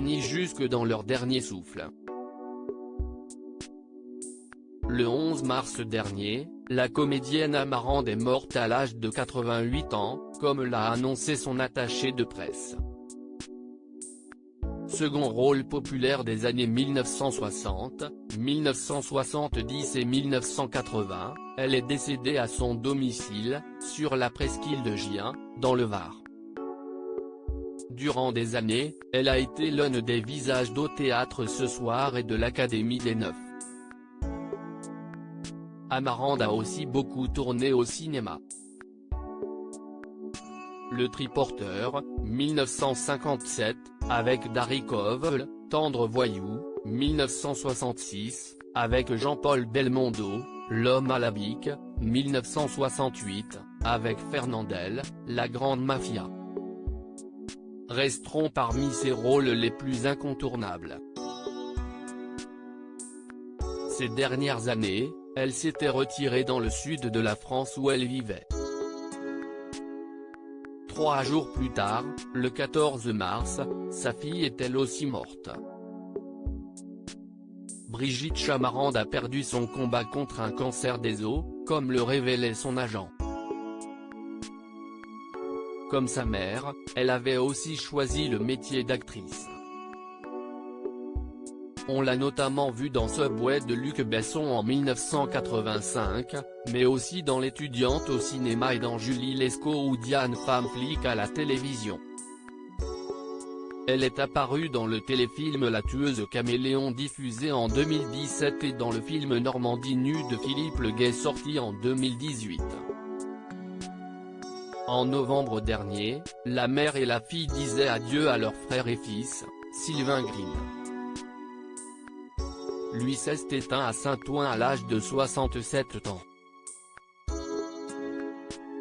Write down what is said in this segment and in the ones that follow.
unis jusque dans leur dernier souffle. Le 11 mars dernier, la comédienne Amarande est morte à l'âge de 88 ans, comme l'a annoncé son attaché de presse. Second rôle populaire des années 1960, 1970 et 1980, elle est décédée à son domicile, sur la presqu'île de Gien, dans le Var. Durant des années, elle a été l'un des visages d'Au Théâtre Ce Soir et de l'Académie des Neufs. Amarande a aussi beaucoup tourné au cinéma. Le Triporteur, 1957, avec Darry Covell, Tendre voyou, 1966, avec Jean-Paul Belmondo, L'homme à la bique, 1968, avec Fernandel, La Grande Mafia. Resteront parmi ses rôles les plus incontournables. Ces dernières années, elle s'était retirée dans le sud de la France où elle vivait. 3 jours plus tard, le 14 mars, sa fille est elle aussi morte. Brigitte Chamarande a perdu son combat contre un cancer des os, comme le révélait son agent. Comme sa mère, elle avait aussi choisi le métier d'actrice. On l'a notamment vue dans Subway de Luc Besson en 1985, mais aussi dans L'étudiante au cinéma et dans Julie Lescaut ou Diane femme flic à la télévision. Elle est apparue dans le téléfilm La tueuse caméléon diffusé en 2017 et dans le film Normandie nue de Philippe Leguet sorti en 2018. En novembre dernier, la mère et la fille disaient adieu à leur frère et fils, Sylvain Green. Lui s'est éteint à Saint-Ouen à l'âge de 67 ans.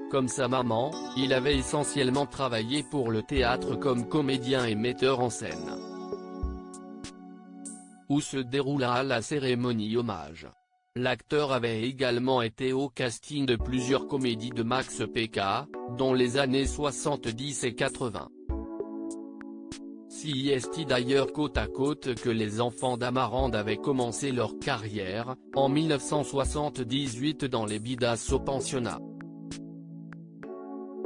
Comme sa maman, il avait essentiellement travaillé pour le théâtre comme comédien et metteur en scène. Où se déroula la cérémonie hommage. L'acteur avait également été au casting de plusieurs comédies de Max Pécard, dont les années 70 et 80. Si est d'ailleurs côte à côte que les enfants d'Amarande avaient commencé leur carrière, en 1978 dans les Bidas au pensionnat.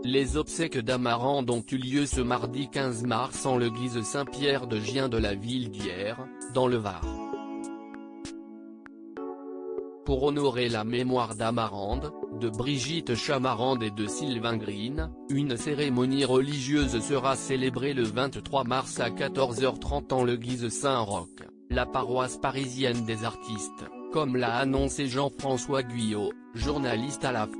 Les obsèques d'Amarande ont eu lieu ce mardi 15 mars en l'église Saint-Pierre de Gien de la ville d'Hyères, dans le Var. Pour honorer la mémoire d'Amarande, de Brigitte Chamarande et de Sylvain Green, une cérémonie religieuse sera célébrée le 23 mars à 14h30 en l'église Saint-Roch, la paroisse parisienne des artistes, comme l'a annoncé Jean-François Guyot, journaliste à l'AFP.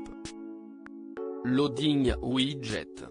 Loading Widget.